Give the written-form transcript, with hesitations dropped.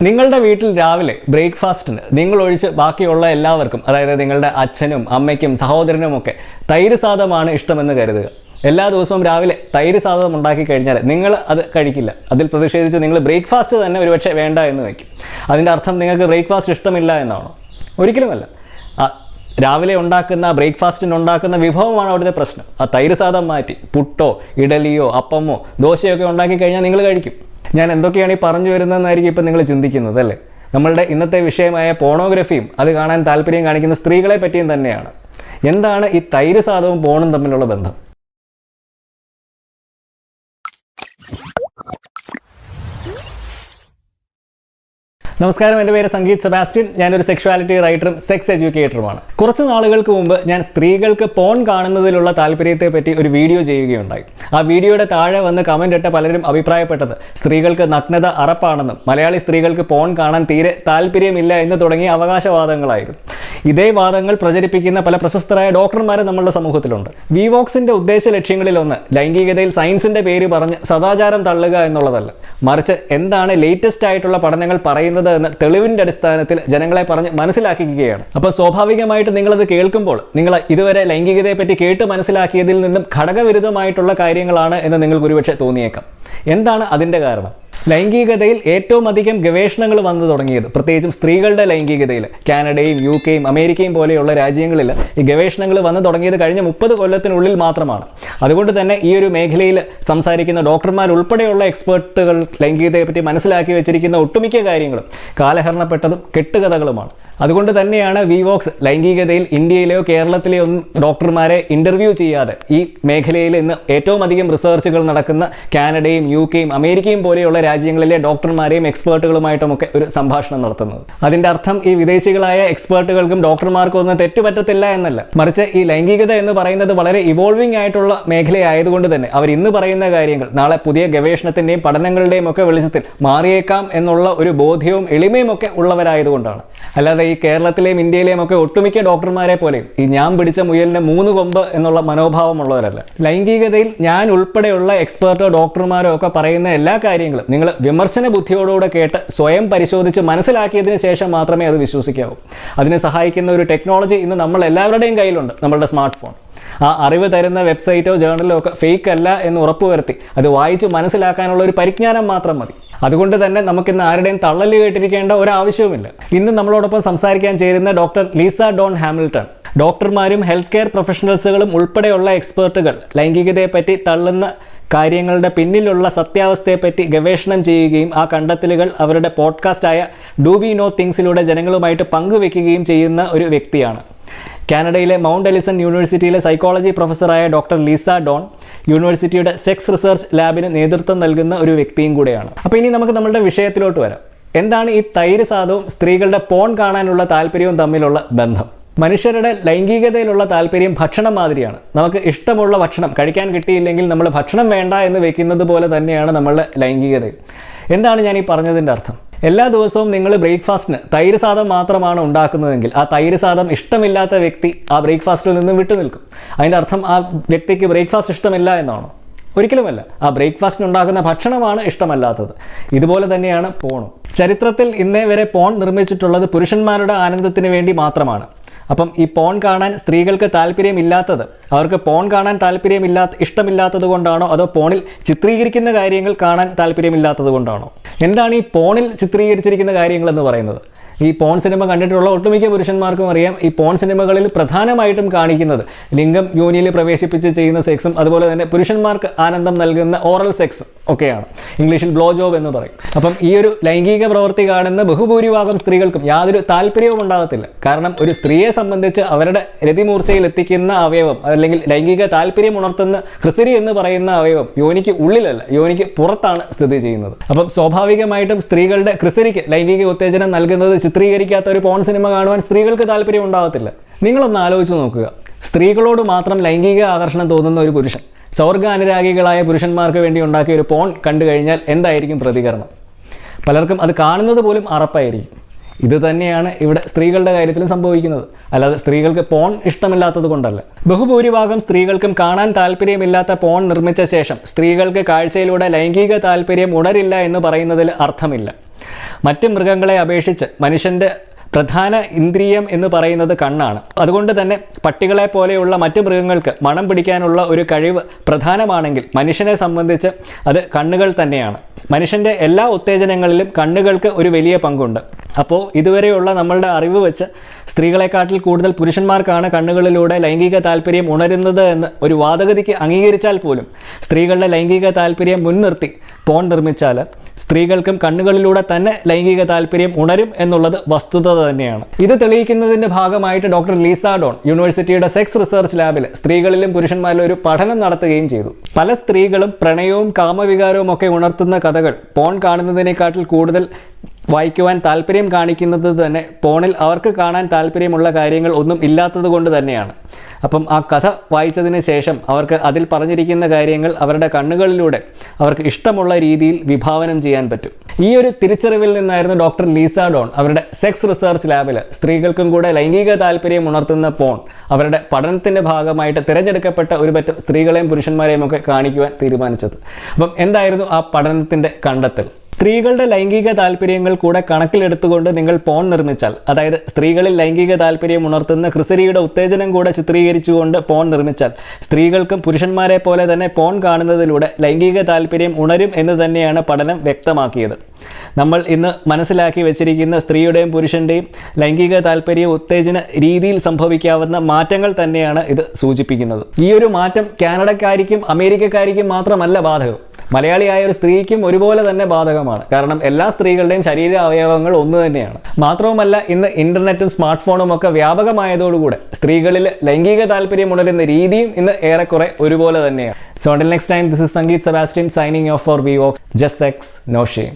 നിങ്ങളുടെ വീട്ടിൽ രാവിലെ ബ്രേക്ക്ഫാസ്റ്റിന് നിങ്ങൾ ഒഴിച്ച് ബാക്കിയുള്ള എല്ലാവർക്കും, അതായത് നിങ്ങളുടെ അച്ഛനും അമ്മയ്ക്കും സഹോദരനുമൊക്കെ തൈര് സാദമാണ് ഇഷ്ടമെന്ന് കരുതുക. എല്ലാ ദിവസവും രാവിലെ തൈര് സാദം ഉണ്ടാക്കി കഴിഞ്ഞാൽ നിങ്ങൾ അത് കഴിക്കില്ല. അതിൽ പ്രതിഷേധിച്ച് നിങ്ങൾ ബ്രേക്ക്ഫാസ്റ്റ് തന്നെ ഒരുപക്ഷെ വേണ്ട എന്ന് വയ്ക്കും. അതിൻ്റെ അർത്ഥം നിങ്ങൾക്ക് ബ്രേക്ക്ഫാസ്റ്റ് ഇഷ്ടമില്ല എന്നാണോ? ഒരിക്കലുമല്ല. രാവിലെ ഉണ്ടാക്കുന്ന ബ്രേക്ക്ഫാസ്റ്റിന് ഉണ്ടാക്കുന്ന വിഭവമാണ് അവിടുത്തെ പ്രശ്നം. ആ തൈര് സാദം മാറ്റി പുട്ടോ ഇഡലിയോ അപ്പമോ ദോശയോ ഒക്കെ ഉണ്ടാക്കി കഴിഞ്ഞാൽ നിങ്ങൾ കഴിക്കും. ഞാൻ എന്തൊക്കെയാണ് ഈ പറഞ്ഞു വരുന്നതെന്നായിരിക്കും ഇപ്പം നിങ്ങൾ ചിന്തിക്കുന്നത് അല്ലേ? നമ്മളുടെ ഇന്നത്തെ വിഷയമായ പോണോഗ്രഫിയും അത് കാണാൻ താല്പര്യം കാണിക്കുന്ന സ്ത്രീകളെ പറ്റിയും തന്നെയാണ്. എന്താണ് ഈ തൈര് സാദവും പോണും തമ്മിലുള്ള ബന്ധം? നമസ്കാരം, എൻ്റെ പേര് സംഗീത് സെബാസ്റ്റ്യൻ. ഞാനൊരു സെക്ഷുവാലിറ്റി റൈറ്ററും സെക്സ് എഡ്യൂക്കേറ്ററുമാണ്. കുറച്ച് നാളുകൾക്ക് മുമ്പ് ഞാൻ സ്ത്രീകൾക്ക് പോൺ കാണുന്നതിലുള്ള താല്പര്യത്തെ പറ്റി ഒരു വീഡിയോ ചെയ്യുകയുണ്ടായി. ആ വീഡിയോയുടെ താഴെ വന്ന് കമൻ്റ് ഇട്ട പലരും അഭിപ്രായപ്പെട്ടത് സ്ത്രീകൾക്ക് നഗ്നത അറപ്പാണെന്നും മലയാളി സ്ത്രീകൾക്ക് പോൺ കാണാൻ തീരെ താല്പര്യമില്ല എന്ന് തുടങ്ങിയ അവകാശവാദങ്ങളായിരുന്നു. ഇതേ വാദങ്ങൾ പ്രചരിപ്പിക്കുന്ന പല പ്രശസ്തരായ ഡോക്ടർമാരെ നമ്മളുടെ സമൂഹത്തിലുണ്ട്. വിവോക്സിൻ്റെ ഉദ്ദേശ ലക്ഷ്യങ്ങളിലൊന്ന് ലൈംഗികതയിൽ സയൻസിൻ്റെ പേര് പറഞ്ഞ് സദാചാരം തള്ളുക എന്നുള്ളതല്ല, മറിച്ച് എന്താണ് ലേറ്റസ്റ്റ് ആയിട്ടുള്ള പഠനങ്ങൾ പറയുന്നത് എന്ന് തെളിവിൻ്റെ അടിസ്ഥാനത്തിൽ ജനങ്ങളെ പറഞ്ഞ് മനസ്സിലാക്കിക്കുകയാണ്. അപ്പോൾ സ്വാഭാവികമായിട്ട് നിങ്ങളത് കേൾക്കുമ്പോൾ നിങ്ങൾ ഇതുവരെ ലൈംഗികതയെ പറ്റി കേട്ട് മനസ്സിലാക്കിയതിൽ നിന്നും ഘടകവിരുദ്ധമായിട്ടുള്ള കാര്യങ്ങളാണ് എന്ന് നിങ്ങൾക്ക് ഒരുപക്ഷെ തോന്നിയേക്കാം. എന്താണ് അതിൻ്റെ കാരണം? ലൈംഗികതയിൽ ഏറ്റവും അധികം ഗവേഷണങ്ങൾ വന്നു തുടങ്ങിയത് പ്രത്യേകിച്ചും സ്ത്രീകളുടെ ലൈംഗികതയിൽ കാനഡയും UK-യും അമേരിക്കയും പോലെയുള്ള രാജ്യങ്ങളിൽ ഈ ഗവേഷണങ്ങൾ വന്നു തുടങ്ങിയത് കഴിഞ്ഞ 30 കൊല്ലത്തിനുള്ളിൽ മാത്രമാണ്. അതുകൊണ്ട് തന്നെ ഈ ഒരു മേഖലയിൽ സംസാരിക്കുന്ന ഡോക്ടർമാരുൾപ്പെടെയുള്ള എക്സ്പേർട്ടുകൾ ലൈംഗികതയെപ്പറ്റി മനസ്സിലാക്കി വെച്ചിരിക്കുന്ന ഒട്ടുമിക്ക കാര്യങ്ങളും കാലഹരണപ്പെട്ടതും കെട്ടുകഥകളുമാണ്. അതുകൊണ്ട് തന്നെയാണ് വിവോക്സ് ലൈംഗികതയിൽ ഇന്ത്യയിലെയോ കേരളത്തിലെയോ ഒന്നും ഡോക്ടർമാരെ ഇൻ്റർവ്യൂ ചെയ്യാതെ ഈ മേഖലയിൽ ഇന്ന് ഏറ്റവും അധികം റിസർച്ചുകൾ നടക്കുന്ന കാനഡയും UK-യും അമേരിക്കയും പോലെയുള്ള രാജ്യങ്ങളിലെ ഡോക്ടർമാരെയും എക്സ്പേർട്ടുകളുമായിട്ടുമൊക്കെ ഒരു സംഭാഷണം നടത്തുന്നത്. അതിൻ്റെ അർത്ഥം ഈ വിദേശികളായ എക്സ്പേർട്ടുകൾക്കും ഡോക്ടർമാർക്കും ഒന്നും തെറ്റുപറ്റത്തില്ല എന്നല്ല, മറിച്ച് ഈ ലൈംഗികത എന്ന് പറയുന്നത് വളരെ ഇവോൾവിംഗ് ആയിട്ടുള്ള മേഖലയായതുകൊണ്ട് തന്നെ അവർ ഇന്ന് പറയുന്ന കാര്യങ്ങൾ നാളെ പുതിയ ഗവേഷണത്തിൻ്റെയും പഠനങ്ങളുടെയും ഒക്കെ വെളിച്ചത്തിൽ മാറിയേക്കാം എന്നുള്ള ഒരു ബോധ്യവും എളിമയും ഒക്കെ ഉള്ളവരായതുകൊണ്ടാണ്. അല്ലാതെ ഈ കേരളത്തിലെയും ഇന്ത്യയിലെയും ഒക്കെ ഒട്ടുമിക്ക ഡോക്ടർമാരെ പോലെയും ഈ ഞാൻ പിടിച്ച മുയലിന് 3 കൊമ്പ് എന്നുള്ള മനോഭാവമുള്ളവരല്ല. ലൈംഗികതയിൽ ഞാൻ ഉൾപ്പെടെയുള്ള എക്സ്പേർട്ടോ ഡോക്ടർമാരോ ഒക്കെ പറയുന്ന എല്ലാ കാര്യങ്ങളും നിങ്ങൾ വിമർശന ബുദ്ധിയോടുകൂടെ കേട്ട് സ്വയം പരിശോധിച്ച് മനസ്സിലാക്കിയതിന് ശേഷം മാത്രമേ അത് വിശ്വസിക്കാവൂ. അതിനെ സഹായിക്കുന്ന ഒരു ടെക്നോളജി ഇന്ന് നമ്മൾ എല്ലാവരുടെയും കയ്യിലുണ്ട്, നമ്മളുടെ സ്മാർട്ട് ഫോൺ. ആ അറിവ് തരുന്ന വെബ്സൈറ്റോ ജേർണലോ ഒക്കെ ഫേക്ക് അല്ല എന്ന് ഉറപ്പുവരുത്തി അത് വായിച്ച് മനസ്സിലാക്കാനുള്ള ഒരു പരിജ്ഞാനം മാത്രം മതി. അതുകൊണ്ട് തന്നെ നമുക്കിന്ന് ആരുടെയും തള്ളല് കേട്ടിരിക്കേണ്ട ഒരാവശ്യവുമില്ല. ഇന്ന് നമ്മളോടൊപ്പം സംസാരിക്കാൻ ചേരുന്ന ഡോക്ടർ ലീസ ഡോൺ ഹാമിൽട്ടൺ. ഡോക്ടർമാരും ഹെൽത്ത് കെയർ പ്രൊഫഷണൽസുകളും ഉൾപ്പെടെയുള്ള എക്സ്പേർട്ടുകൾ ലൈംഗികതയെപ്പറ്റി തള്ളുന്ന കാര്യങ്ങളുടെ പിന്നിലുള്ള സത്യാവസ്ഥയെപ്പറ്റി ഗവേഷണം ചെയ്യുകയും ആ കണ്ടെത്തലുകൾ അവരുടെ പോഡ്കാസ്റ്റായ ഡു വി നോ തിങ്സിലൂടെ ജനങ്ങളുമായിട്ട് പങ്കുവെക്കുകയും ചെയ്യുന്ന ഒരു വ്യക്തിയാണ്. കാനഡയിലെ മൗണ്ട് എലിസൺ യൂണിവേഴ്സിറ്റിയിലെ സൈക്കോളജി പ്രൊഫസറായ ഡോക്ടർ ലീസ ഡോൺ യൂണിവേഴ്സിറ്റിയുടെ സെക്സ് റിസർച്ച് ലാബിന് നേതൃത്വം നൽകുന്ന ഒരു വ്യക്തിയും കൂടെയാണ്. അപ്പോൾ ഇനി നമുക്ക് നമ്മളുടെ വിഷയത്തിലോട്ട് വരാം. എന്താണ് ഈ തൈര് സാദവും സ്ത്രീകളുടെ പോൺ കാണാനുള്ള താല്പര്യവും തമ്മിലുള്ള ബന്ധം? മനുഷ്യരുടെ ലൈംഗികതയിലുള്ള താല്പര്യം ഭക്ഷണം മാതിരിയാണ്. നമുക്ക് ഇഷ്ടമുള്ള ഭക്ഷണം കഴിക്കാൻ കിട്ടിയില്ലെങ്കിൽ നമ്മൾ ഭക്ഷണം വേണ്ട എന്ന് വെക്കുന്നത് പോലെ തന്നെയാണ് നമ്മളുടെ ലൈംഗികതയും. എന്താണ് ഞാൻ ഈ പറഞ്ഞതിൻ്റെ അർത്ഥം? എല്ലാ ദിവസവും നിങ്ങൾ ബ്രേക്ക്ഫാസ്റ്റിന് തൈര് സാദം മാത്രമാണ് ഉണ്ടാക്കുന്നതെങ്കിൽ ആ തൈര് സാദം ഇഷ്ടമില്ലാത്ത വ്യക്തി ആ ബ്രേക്ക്ഫാസ്റ്റിൽ നിന്നും വിട്ടുനിൽക്കും. അതിൻ്റെ അർത്ഥം ആ വ്യക്തിക്ക് ബ്രേക്ക്ഫാസ്റ്റ് ഇഷ്ടമില്ല എന്നാണോ? ഒരിക്കലുമല്ല. ആ ബ്രേക്ക്ഫാസ്റ്റിന് ഉണ്ടാക്കുന്ന ഭക്ഷണമാണ് ഇഷ്ടമല്ലാത്തത്. ഇതുപോലെ തന്നെയാണ് പോണും. ചരിത്രത്തിൽ ഇന്നേ വരെ പോൺ നിർമ്മിച്ചിട്ടുള്ളത് പുരുഷന്മാരുടെ ആനന്ദത്തിന് വേണ്ടി മാത്രമാണ്. അപ്പം ഈ പോൺ കാണാൻ സ്ത്രീകൾക്ക് താല്പര്യമില്ലാത്തത് അവർക്ക് പോൺ കാണാൻ ഇഷ്ടമില്ലാത്തത് കൊണ്ടാണോ, അതോ പോണിൽ ചിത്രീകരിക്കുന്ന കാര്യങ്ങൾ കാണാൻ താല്പര്യമില്ലാത്തത് കൊണ്ടാണോ? എന്താണ് ഈ പോണിൽ ചിത്രീകരിച്ചിരിക്കുന്ന കാര്യങ്ങൾ എന്ന് പറയുന്നത്? ഈ പോൺ സിനിമ കണ്ടിട്ടുള്ള ഒട്ടുമിക്ക പുരുഷന്മാർക്കും അറിയാം, ഈ പോൺ സിനിമകളിൽ പ്രധാനമായിട്ടും കാണിക്കുന്നത് ലിംഗം യോനിയിൽ പ്രവേശിപ്പിച്ച് ചെയ്യുന്ന സെക്സും അതുപോലെ തന്നെ പുരുഷന്മാർക്ക് ആനന്ദം നൽകുന്ന ഓറൽ സെക്സും ഒക്കെയാണ്. ഇംഗ്ലീഷിൽ ബ്ലോ ജോബ് എന്ന് പറയും. അപ്പം ഈ ഒരു ലൈംഗിക പ്രവൃത്തി കാണുന്ന ബഹുഭൂരിഭാഗം സ്ത്രീകൾക്കും യാതൊരു താല്പര്യവും ഉണ്ടാകത്തില്ല. കാരണം ഒരു സ്ത്രീയെ സംബന്ധിച്ച് അവരുടെ രതിമൂർച്ചയിൽ എത്തിക്കുന്ന അവയവം അല്ലെങ്കിൽ ലൈംഗിക താല്പര്യം ഉണർത്തുന്ന ക്രിസരി എന്ന് പറയുന്ന അവയവം യോനിക്ക് ഉള്ളിലല്ല, യോനിക്ക് പുറത്താണ് സ്ഥിതി ചെയ്യുന്നത്. അപ്പം സ്വാഭാവികമായിട്ടും സ്ത്രീകളുടെ ക്രിസരിക്ക് ലൈംഗിക ഉത്തേജനം നൽകുന്നത് ചിത്രീകരിക്കാത്ത ഒരു പോൺ സിനിമ കാണുവാൻ സ്ത്രീകൾക്ക് താല്പര്യം ഉണ്ടാകത്തില്ല. നിങ്ങളൊന്ന് ആലോചിച്ച് നോക്കുക. സ്ത്രീകളോട് മാത്രം ലൈംഗിക ആകർഷണം തോന്നുന്ന ഒരു പുരുഷൻ സ്വർഗ്ഗാനുരാഗികളായ പുരുഷന്മാർക്ക് വേണ്ടി ഉണ്ടാക്കിയ ഒരു പോൺ കണ്ടു കഴിഞ്ഞാൽ എന്തായിരിക്കും പ്രതികരണം? പലർക്കും അത് കാണുന്നത് പോലും അറപ്പായിരിക്കും. ഇത് തന്നെയാണ് ഇവിടെ സ്ത്രീകളുടെ കാര്യത്തിലും സംഭവിക്കുന്നത്. അല്ലാതെ സ്ത്രീകൾക്ക് പോൺ ഇഷ്ടമില്ലാത്തത് കൊണ്ടല്ല. ബഹുഭൂരിഭാഗം സ്ത്രീകൾക്കും കാണാൻ താല്പര്യമില്ലാത്ത പോൺ നിർമ്മിച്ച ശേഷം സ്ത്രീകൾക്ക് കാഴ്ചയിലൂടെ ലൈംഗിക താല്പര്യം ഉണരില്ല എന്ന് പറയുന്നതിൽ അർത്ഥമില്ല. മറ്റ് മൃഗങ്ങളെ അപേക്ഷിച്ച് മനുഷ്യൻ്റെ പ്രധാന ഇന്ദ്രിയം എന്ന് പറയുന്നത് കണ്ണാണ്. അതുകൊണ്ട് തന്നെ പട്ടികളെ പോലെയുള്ള മറ്റ് മൃഗങ്ങൾക്ക് മണം പിടിക്കാനുള്ള ഒരു കഴിവ് പ്രധാനമാണെങ്കിൽ മനുഷ്യനെ സംബന്ധിച്ച് അത് കണ്ണുകൾ തന്നെയാണ്. മനുഷ്യൻ്റെ എല്ലാ ഉത്തേജനങ്ങളിലും കണ്ണുകൾക്ക് ഒരു വലിയ പങ്കുണ്ട്. അപ്പോൾ ഇതുവരെയുള്ള നമ്മളുടെ അറിവ് വെച്ച് സ്ത്രീകളെക്കാട്ടിൽ കൂടുതൽ പുരുഷന്മാർക്കാണ് കണ്ണുകളിലൂടെ ലൈംഗിക താല്പര്യം ഉണരുന്നത് എന്ന് ഒരു വാദഗതിക്ക് അംഗീകരിച്ചാൽ പോലും സ്ത്രീകളുടെ ലൈംഗിക താല്പര്യം മുൻനിർത്തി പോൺ നിർമ്മിച്ചാൽ സ്ത്രീകൾക്കും കണ്ണുകളിലൂടെ തന്നെ ലൈംഗിക താല്പര്യം ഉണരും എന്നുള്ളത് വസ്തുത തന്നെയാണ്. ഇത് തെളിയിക്കുന്നതിൻ്റെ ഭാഗമായിട്ട് ഡോക്ടർ ലീസ ഡോൺ യൂണിവേഴ്സിറ്റിയുടെ സെക്സ് റിസർച്ച് ലാബിൽ സ്ത്രീകളിലും പുരുഷന്മാരിലും ഒരു പഠനം നടത്തുകയും ചെയ്തു. പല സ്ത്രീകളും പ്രണയവും കാമവികാരവും ഒക്കെ ഉണർത്തുന്ന കഥകൾ പോൺ കാണുന്നതിനേക്കാട്ടിൽ കൂടുതൽ വായിക്കുവാൻ താല്പര്യം കാണിക്കുന്നത് തന്നെ പോണിൽ അവർക്ക് കാണാൻ താല്പര്യമുള്ള കാര്യങ്ങൾ ഒന്നും ഇല്ലാത്തത് കൊണ്ട് തന്നെയാണ്. അപ്പം ആ കഥ വായിച്ചതിന് ശേഷം അവർക്ക് അതിൽ പറഞ്ഞിരിക്കുന്ന കാര്യങ്ങൾ അവരുടെ കണ്ണുകളിലൂടെ അവർക്ക് ഇഷ്ടമുള്ള രീതിയിൽ വിഭാവനം ചെയ്യാൻ പറ്റും. ഈ ഒരു തിരിച്ചറിവിൽ നിന്നായിരുന്നു ഡോക്ടർ ലീസ ഡോൺ അവരുടെ സെക്സ് റിസർച്ച് ലാബിൽ സ്ത്രീകൾക്കും കൂടെ ലൈംഗിക താല്പര്യം ഉണർത്തുന്ന പോൺ അവരുടെ പഠനത്തിൻ്റെ ഭാഗമായിട്ട് തിരഞ്ഞെടുക്കപ്പെട്ട ഒരു പറ്റം സ്ത്രീകളെയും പുരുഷന്മാരെയും ഒക്കെ കാണിക്കുവാൻ തീരുമാനിച്ചത്. അപ്പം എന്തായിരുന്നു ആ പഠനത്തിൻ്റെ കണ്ടെത്തൽ? സ്ത്രീകളുടെ ലൈംഗിക താല്പര്യങ്ങൾ കൂടെ കണക്കിലെടുത്തുകൊണ്ട് നിങ്ങൾ പോൺ നിർമ്മിച്ചാൽ, അതായത് സ്ത്രീകളിൽ ലൈംഗിക താല്പര്യം ഉണർത്തുന്ന ക്രിസരിയുടെ ഉത്തേജനം കൂടെ ചിത്രീകരിച്ചുകൊണ്ട് പോൺ നിർമ്മിച്ചാൽ സ്ത്രീകൾക്കും പുരുഷന്മാരെ പോലെ തന്നെ പോൺ കാണുന്നതിലൂടെ ലൈംഗിക താല്പര്യം ഉണരും എന്ന് തന്നെയാണ് പഠനം വ്യക്തമാക്കിയത്. നമ്മൾ ഇന്ന് മനസ്സിലാക്കി വെച്ചിരിക്കുന്ന സ്ത്രീയുടെയും പുരുഷൻ്റെയും ലൈംഗിക താല്പര്യ ഉത്തേജന രീതിയിൽ സംഭവിക്കാവുന്ന മാറ്റങ്ങൾ തന്നെയാണ് ഇത് സൂചിപ്പിക്കുന്നത്. ഈ ഒരു മാറ്റം കാനഡക്കാരിക്കും അമേരിക്കക്കാരിക്കും മാത്രമല്ല ബാധകം, മലയാളിയായ ഒരു സ്ത്രീക്കും ഒരുപോലെ തന്നെ ബാധകമാണ്. കാരണം എല്ലാ സ്ത്രീകളുടെയും ശരീര അവയവങ്ങൾ ഒന്ന് തന്നെയാണ്. മാത്രവുമല്ല, ഇന്ന് ഇന്റർനെറ്റും സ്മാർട്ട് ഫോണും ഒക്കെ വ്യാപകമായതോടുകൂടെ സ്ത്രീകളിൽ ലൈംഗിക താല്പര്യം ഉണരുന്ന രീതിയും ഇന്ന് ഏറെക്കുറെ ഒരുപോലെ തന്നെയാണ്. So until next time, this is Sangeet Sebastian signing off for VVox. Just sex, no shame.